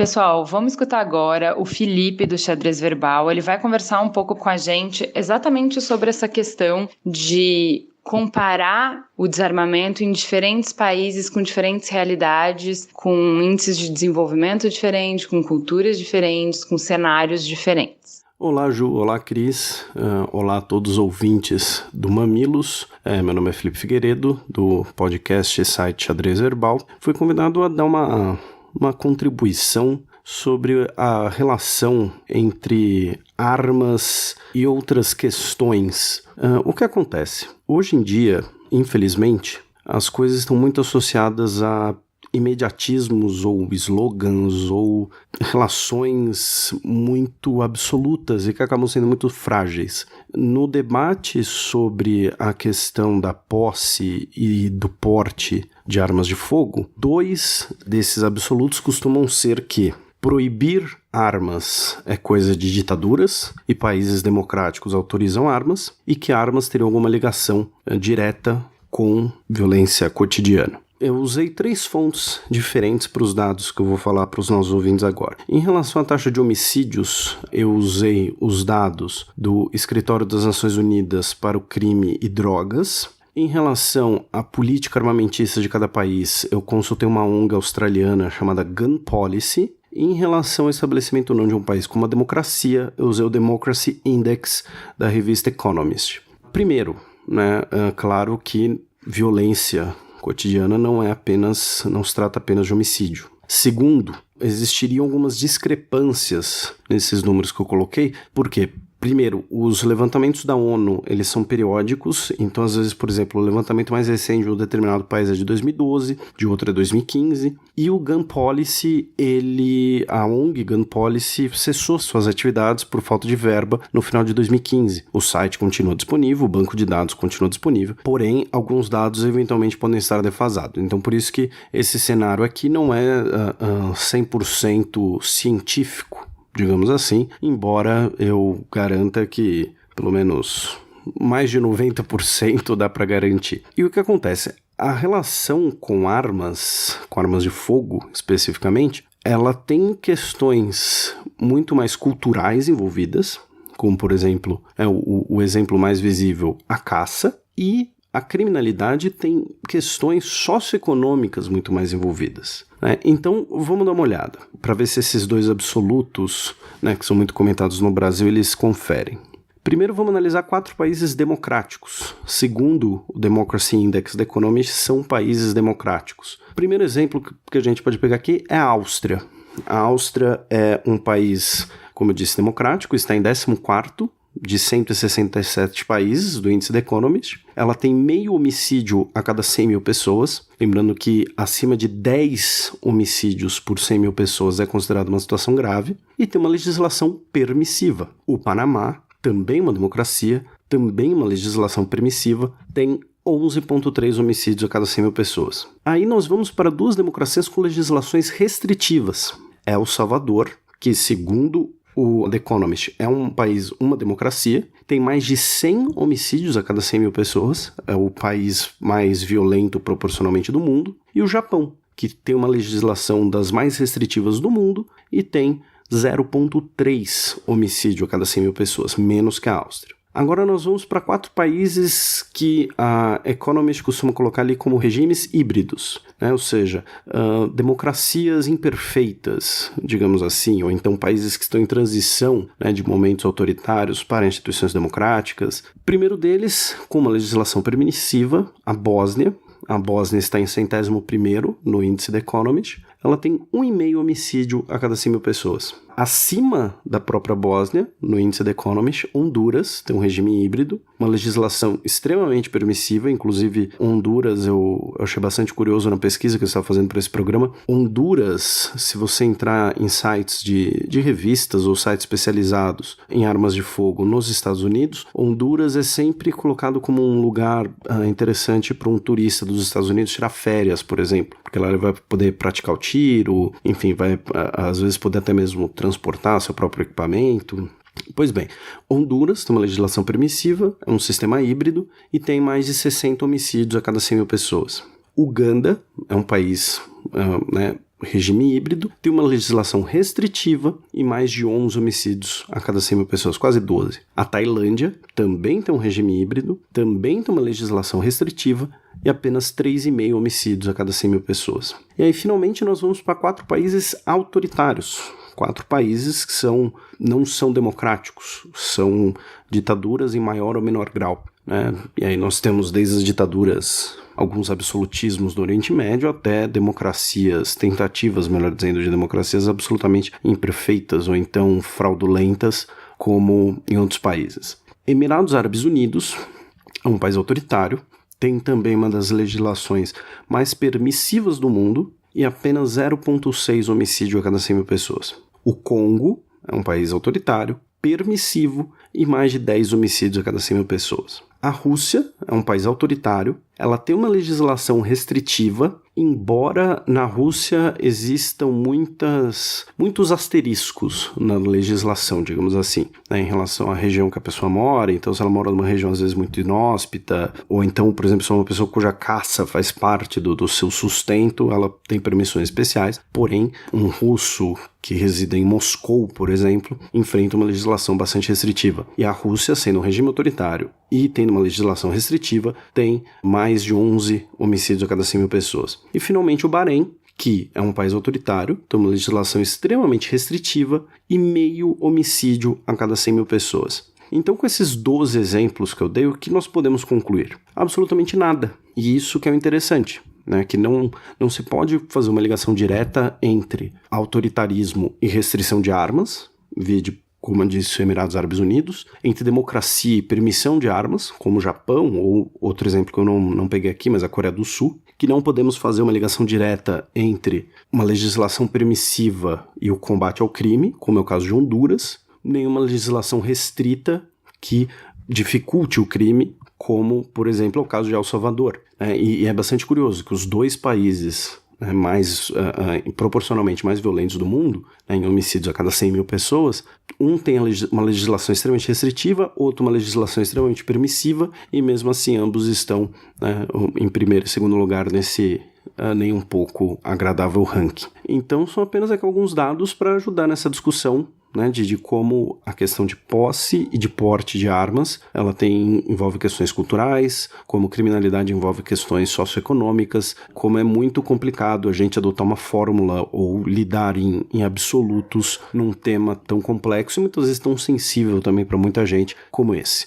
Pessoal, vamos escutar agora o Felipe do Xadrez Verbal. Ele vai conversar um pouco com a gente exatamente sobre essa questão de comparar o desarmamento em diferentes países com diferentes realidades, com índices de desenvolvimento diferentes, com culturas diferentes, com cenários diferentes. Olá, Ju. Olá, Cris. Olá a todos os ouvintes do Mamilos. Meu nome é Felipe Figueiredo, do podcast site Xadrez Verbal. Fui convidado a dar uma contribuição sobre a relação entre armas e outras questões. O que acontece? Hoje em dia, infelizmente, as coisas estão muito associadas a imediatismos ou slogans ou relações muito absolutas e que acabam sendo muito frágeis. No debate sobre a questão da posse e do porte de armas de fogo, dois desses absolutos costumam ser que proibir armas é coisa de ditaduras e países democráticos autorizam armas e que armas teriam alguma ligação direta com violência cotidiana. Eu usei 3 fontes diferentes para os dados que eu vou falar para os nossos ouvintes agora. Em relação à taxa de homicídios, eu usei os dados do Escritório das Nações Unidas para o Crime e Drogas. Em relação à política armamentista de cada país, eu consultei uma ONG australiana chamada Gun Policy. Em relação ao estabelecimento ou não de um país como a democracia, eu usei o Democracy Index da revista Economist. Primeiro, claro que violência cotidiana não se trata apenas de homicídio. Segundo, existiriam algumas discrepâncias nesses números que eu coloquei, porque primeiro, os levantamentos da ONU, eles são periódicos, então às vezes, por exemplo, o levantamento mais recente de um determinado país é de 2012, de outro é 2015, e o Gun Policy, a ONG Gun Policy cessou suas atividades por falta de verba no final de 2015. O site continua disponível, o banco de dados continua disponível, porém, alguns dados eventualmente podem estar defasados. Então, por isso que esse cenário aqui não é 100% científico, digamos assim, embora eu garanta que pelo menos mais de 90% dá para garantir. E o que acontece? A relação com armas de fogo especificamente, ela tem questões muito mais culturais envolvidas, como por exemplo, o exemplo mais visível, a caça, e a criminalidade tem questões socioeconômicas muito mais envolvidas. Então, vamos dar uma olhada, para ver se esses dois absolutos, que são muito comentados no Brasil, eles conferem. Primeiro, vamos analisar 4 países democráticos. Segundo o Democracy Index da Economist, são países democráticos. O primeiro exemplo que a gente pode pegar aqui é a Áustria. A Áustria é um país, como eu disse, democrático, está em 14º, de 167 países do índice The Economist. Ela tem meio homicídio a cada 100 mil pessoas. Lembrando que acima de 10 homicídios por 100 mil pessoas é considerado uma situação grave. E tem uma legislação permissiva. O Panamá, também uma democracia, também uma legislação permissiva, tem 11,3 homicídios a cada 100 mil pessoas. Aí nós vamos para 2 democracias com legislações restritivas. É El Salvador, que segundo o The Economist é um país, uma democracia, tem mais de 100 homicídios a cada 100 mil pessoas, é o país mais violento proporcionalmente do mundo, e o Japão, que tem uma legislação das mais restritivas do mundo e tem 0,3 homicídio a cada 100 mil pessoas, menos que a Áustria. Agora nós vamos para 4 países que a Economist costuma colocar ali como regimes híbridos, ou seja, democracias imperfeitas, digamos assim, ou então países que estão em transição de momentos autoritários para instituições democráticas. O primeiro deles, com uma legislação permissiva, a Bósnia. A Bósnia está em 101º no índice The Economist. Ela tem 1,5 homicídio a cada 100 mil pessoas. Acima da própria Bósnia, no índice The Economist, Honduras tem um regime híbrido, uma legislação extremamente permissiva, inclusive Honduras, eu achei bastante curioso na pesquisa que eu estava fazendo para esse programa. Honduras, se você entrar em sites de revistas ou sites especializados em armas de fogo nos Estados Unidos, Honduras é sempre colocado como um lugar interessante para um turista dos Estados Unidos tirar férias, por exemplo, porque lá ele vai poder praticar o tiro, enfim, vai às vezes poder até mesmo transportar seu próprio equipamento. Pois bem, Honduras tem uma legislação permissiva, é um sistema híbrido e tem mais de 60 homicídios a cada 100 mil pessoas. Uganda é um país regime híbrido, tem uma legislação restritiva e mais de 11 homicídios a cada 100 mil pessoas, quase 12. A Tailândia também tem um regime híbrido, também tem uma legislação restritiva e apenas 3,5 homicídios a cada 100 mil pessoas. E aí, finalmente, nós vamos para 4 países autoritários. 4 países que não são democráticos, são ditaduras em maior ou menor grau, né? E aí nós temos desde as ditaduras, alguns absolutismos do Oriente Médio, até democracias, tentativas, melhor dizendo, de democracias absolutamente imperfeitas ou então fraudulentas, como em outros países. Emirados Árabes Unidos é um país autoritário, tem também uma das legislações mais permissivas do mundo e apenas 0,6 homicídio a cada 100 mil pessoas. O Congo é um país autoritário, permissivo e mais de 10 homicídios a cada 100 mil pessoas. A Rússia é um país autoritário, ela tem uma legislação restritiva, embora na Rússia existam muitos asteriscos na legislação, digamos assim, né, em relação à região que a pessoa mora. Então, se ela mora numa região às vezes muito inóspita, ou então, por exemplo, se é uma pessoa cuja caça faz parte do seu sustento, ela tem permissões especiais. Porém, um russo que reside em Moscou, por exemplo, enfrenta uma legislação bastante restritiva. E a Rússia, sendo um regime autoritário e tendo uma legislação restritiva, tem mais de 11 homicídios a cada 100 mil pessoas. E, finalmente, o Bahrein, que é um país autoritário, tem uma legislação extremamente restritiva e meio homicídio a cada 100 mil pessoas. Então, com esses 12 exemplos que eu dei, o que nós podemos concluir? Absolutamente nada. E isso que é o interessante, né? Que não se pode fazer uma ligação direta entre autoritarismo e restrição de armas, vide, como eu disse, Emirados Árabes Unidos, entre democracia e permissão de armas, como o Japão, ou outro exemplo que eu não peguei aqui, mas a Coreia do Sul, que não podemos fazer uma ligação direta entre uma legislação permissiva e o combate ao crime, como é o caso de Honduras, nem uma legislação restrita que dificulte o crime, como, por exemplo, é o caso de El Salvador. E é bastante curioso que os dois países proporcionalmente mais violentos do mundo, em homicídios a cada 100 mil pessoas, um tem uma legislação extremamente restritiva, outro uma legislação extremamente permissiva, e mesmo assim ambos estão em primeiro e segundo lugar nesse nem um pouco agradável ranking. Então são apenas aqui alguns dados para ajudar nessa discussão, né, de como a questão de posse e de porte de armas, ela envolve questões culturais, como criminalidade envolve questões socioeconômicas, como é muito complicado a gente adotar uma fórmula ou lidar em absolutos num tema tão complexo e muitas vezes tão sensível também para muita gente como esse.